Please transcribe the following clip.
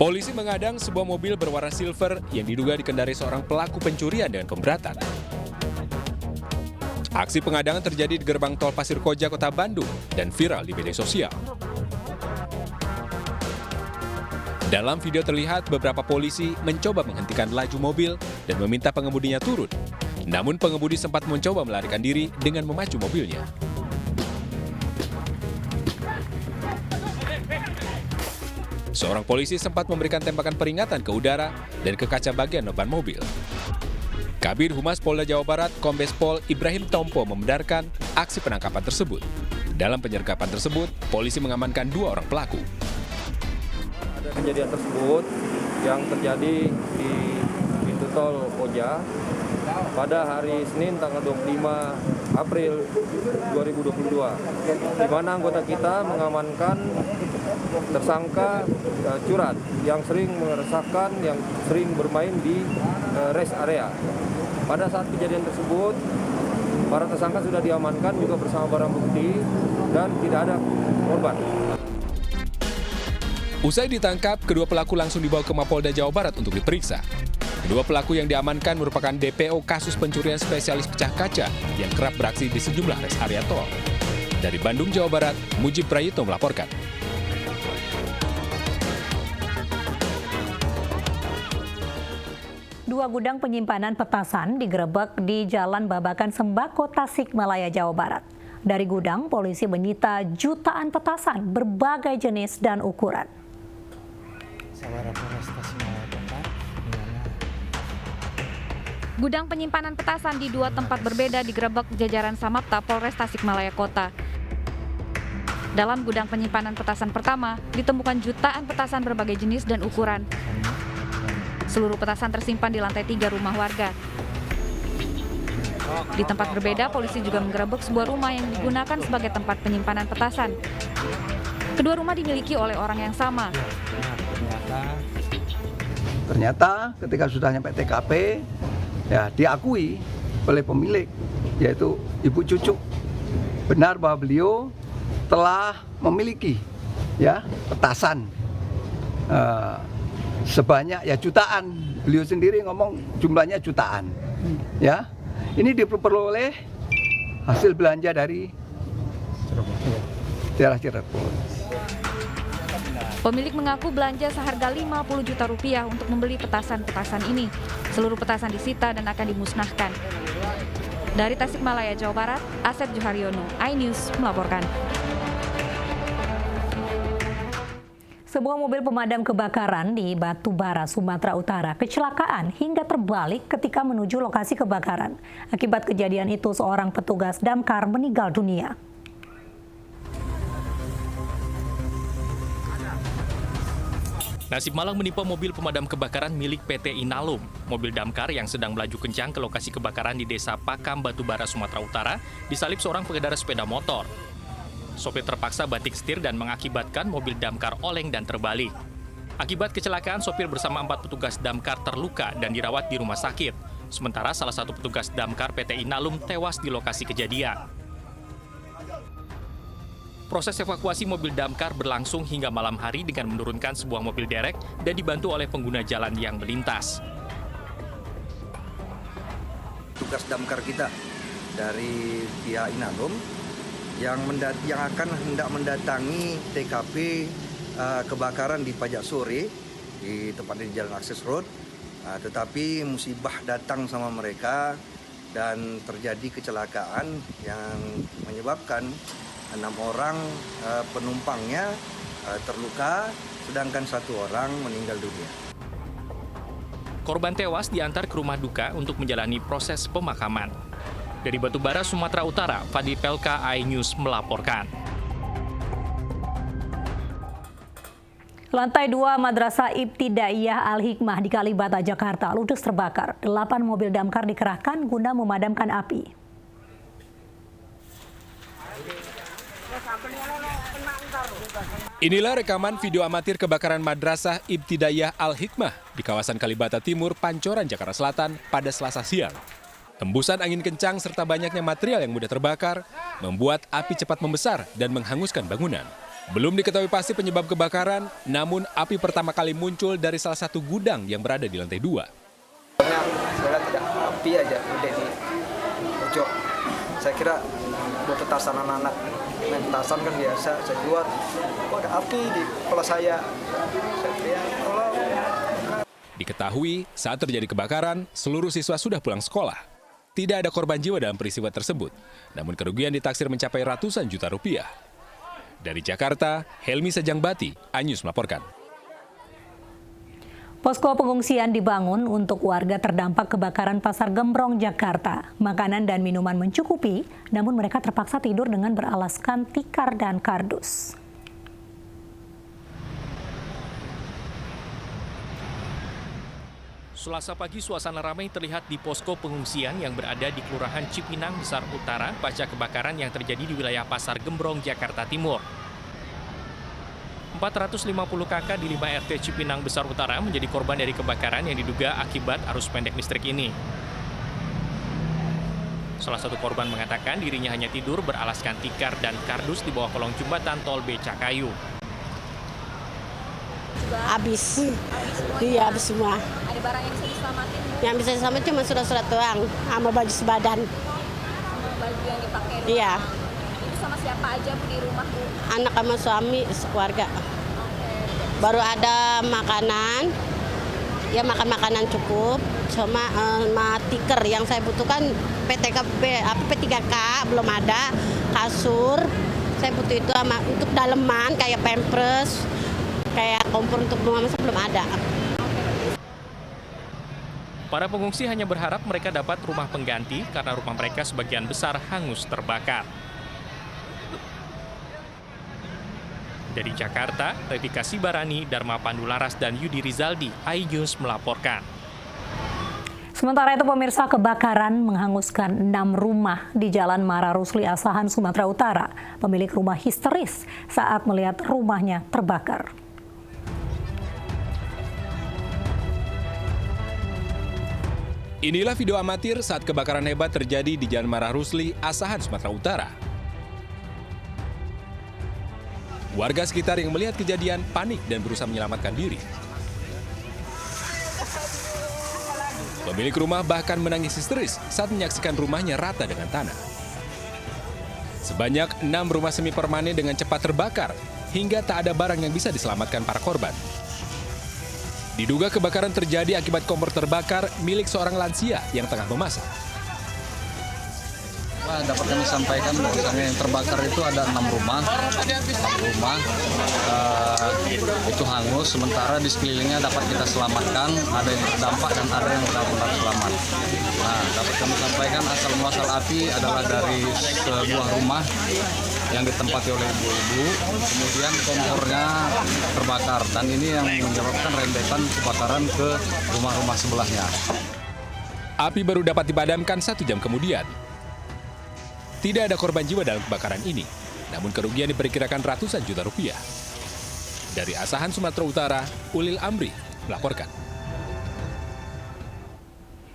Polisi mengadang sebuah mobil berwarna silver yang diduga dikendarai seorang pelaku pencurian dengan pemberatan. Aksi pengadangan terjadi di gerbang tol Pasir Koja, Kota Bandung, dan viral di media sosial. Dalam video terlihat beberapa polisi mencoba menghentikan laju mobil dan meminta pengemudinya turun. Namun pengemudi sempat mencoba melarikan diri dengan memacu mobilnya. Seorang polisi sempat memberikan tembakan peringatan ke udara dan ke kaca bagian ban mobil. Kabid Humas Polda Jawa Barat, Kombes Pol Ibrahim Tompo membenarkan aksi penangkapan tersebut. Dalam penyergapan tersebut, polisi mengamankan 2 orang pelaku. Ada kejadian tersebut yang terjadi di pintu tol Koja pada hari Senin tanggal 25 April 2022, di mana anggota kita mengamankan tersangka curat yang sering meresahkan, yang sering bermain di rest area. Pada saat kejadian tersebut, para tersangka sudah diamankan juga bersama barang bukti dan tidak ada korban. Usai ditangkap, kedua pelaku langsung dibawa ke Mapolda Jawa Barat untuk diperiksa. Kedua pelaku yang diamankan merupakan DPO kasus pencurian spesialis pecah kaca yang kerap beraksi di sejumlah rest area tol. Dari Bandung, Jawa Barat, Mujib Prayitno melaporkan. Dua gudang penyimpanan petasan digerebek di Jalan Babakan Sembako, Tasikmalaya, Jawa Barat. Dari gudang, polisi menyita jutaan petasan berbagai jenis dan ukuran. Gudang penyimpanan petasan di 2 tempat berbeda digerebek jajaran Samapta Polres Tasikmalaya Kota. Dalam gudang penyimpanan petasan pertama, ditemukan jutaan petasan berbagai jenis dan ukuran. Seluruh petasan tersimpan di lantai 3 rumah warga. Di tempat berbeda, polisi juga menggerebek sebuah rumah yang digunakan sebagai tempat penyimpanan petasan. Kedua rumah dimiliki oleh orang yang sama. Ternyata ketika sudah nyampe TKP, ya diakui oleh pemilik, yaitu Ibu Cucuk, benar bahwa beliau telah memiliki petasan sebanyak jutaan. Beliau sendiri ngomong jumlahnya jutaan. Ya, ini diperoleh hasil belanja dari daerah Cirebon. Pemilik mengaku belanja seharga 50 juta rupiah untuk membeli petasan-petasan ini. Seluruh petasan disita dan akan dimusnahkan. Dari Tasikmalaya, Jawa Barat, Asep Joharyono, iNews melaporkan. Sebuah mobil pemadam kebakaran di Batubara, Sumatera Utara kecelakaan hingga terbalik ketika menuju lokasi kebakaran. Akibat kejadian itu, seorang petugas damkar meninggal dunia. Nasib malang menimpa mobil pemadam kebakaran milik PT Inalum. Mobil damkar yang sedang melaju kencang ke lokasi kebakaran di Desa Pakam, Batubara, Sumatera Utara, disalip seorang pengendara sepeda motor. Sopir terpaksa banting setir dan mengakibatkan mobil damkar oleng dan terbalik. Akibat kecelakaan, sopir bersama 4 petugas damkar terluka dan dirawat di rumah sakit. Sementara salah satu petugas damkar PT Inalum tewas di lokasi kejadian. Proses evakuasi mobil damkar berlangsung hingga malam hari dengan menurunkan sebuah mobil derek dan dibantu oleh pengguna jalan yang melintas. Tugas damkar kita dari pihak Inalum yang akan hendak mendatangi TKP kebakaran di Pajak Sore, di tepatnya di Jalan Akses Road, tetapi musibah datang sama mereka dan terjadi kecelakaan yang menyebabkan 6 orang penumpangnya terluka, sedangkan 1 orang meninggal dunia. Korban tewas diantar ke rumah duka untuk menjalani proses pemakaman. Dari Batubara, Sumatera Utara, Fadi Pelka, iNews melaporkan. Lantai 2 Madrasah Ibtidaiyah Al-Hikmah di Kalibata, Jakarta ludes terbakar. 8 mobil damkar dikerahkan guna memadamkan api. Inilah rekaman video amatir kebakaran Madrasah Ibtidaiyah Al-Hikmah di kawasan Kalibata Timur, Pancoran, Jakarta Selatan pada Selasa siang. Hembusan angin kencang serta banyaknya material yang mudah terbakar membuat api cepat membesar dan menghanguskan bangunan. Belum diketahui pasti penyebab kebakaran, namun api pertama kali muncul dari salah satu gudang yang berada di lantai 2. Saya lihat ada api aja udah di pojok. Saya kira buat petasan anak-anak main petasan kan biasa. Saya keluar, kok ada api di kepala saya. Saya teriak, tolong. Diketahui saat terjadi kebakaran, seluruh siswa sudah pulang sekolah. Tidak ada korban jiwa dalam peristiwa tersebut, namun kerugian ditaksir mencapai ratusan juta rupiah. Dari Jakarta, Helmi Sajangbati, iNews melaporkan. Posko pengungsian dibangun untuk warga terdampak kebakaran Pasar Gembrong, Jakarta. Makanan dan minuman mencukupi, namun mereka terpaksa tidur dengan beralaskan tikar dan kardus. Selasa pagi suasana ramai terlihat di posko pengungsian yang berada di Kelurahan Cipinang Besar Utara pasca kebakaran yang terjadi di wilayah Pasar Gembrong, Jakarta Timur. 450 kakak di 5 RT Cipinang Besar Utara menjadi korban dari kebakaran yang diduga akibat arus pendek listrik ini. Salah satu korban mengatakan dirinya hanya tidur beralaskan tikar dan kardus di bawah kolong jembatan tol Becakayu. Habis. Iya, habis semua. Ada barang yang bisa diselamatin? Yang bisa diselamatkan cuma surat-surat doang, sama baju sebadan. Sama baju yang dipakai doang? Iya. Itu sama siapa aja Bu di rumah, Bu? Anak sama suami, keluarga. Baru ada makanan, ya makan makanan cukup, sama tiker yang saya butuhkan P3K belum ada, kasur, saya butuh itu sama untuk daleman kayak pampers, kayak kompor untuk rumah masak belum ada. Para pengungsi hanya berharap mereka dapat rumah pengganti karena rumah mereka sebagian besar hangus terbakar. Dari Jakarta, Revika Sibarani, Dharma Pandularas, dan Yudi Rizaldi, iNews melaporkan. Sementara itu pemirsa, kebakaran menghanguskan 6 rumah di Jalan Mara Rusli, Asahan, Sumatera Utara. Pemilik rumah histeris saat melihat rumahnya terbakar. Inilah video amatir saat kebakaran hebat terjadi di Jalan Mara Rusli, Asahan, Sumatera Utara. Warga sekitar yang melihat kejadian panik dan berusaha menyelamatkan diri. Pemilik rumah bahkan menangis histeris saat menyaksikan rumahnya rata dengan tanah. Sebanyak 6 rumah semi permanen dengan cepat terbakar, hingga tak ada barang yang bisa diselamatkan para korban. Diduga kebakaran terjadi akibat kompor terbakar milik seorang lansia yang tengah memasak. Dapat kami sampaikan bahwasannya yang terbakar itu ada 6 rumah. 6 rumah itu hangus, sementara di sekelilingnya dapat kita selamatkan, ada yang terdampak dan ada yang benar-benar selamat. Nah, dapat kami sampaikan asal muasal api adalah dari sebuah rumah yang ditempati oleh ibu-ibu, kemudian kompornya terbakar, dan ini yang menyebabkan rentetan kebakaran ke rumah-rumah sebelahnya. Api baru dapat dipadamkan 1 jam kemudian. Tidak ada korban jiwa dalam kebakaran ini, namun kerugian diperkirakan ratusan juta rupiah. Dari Asahan, Sumatera Utara, Ulil Amri melaporkan.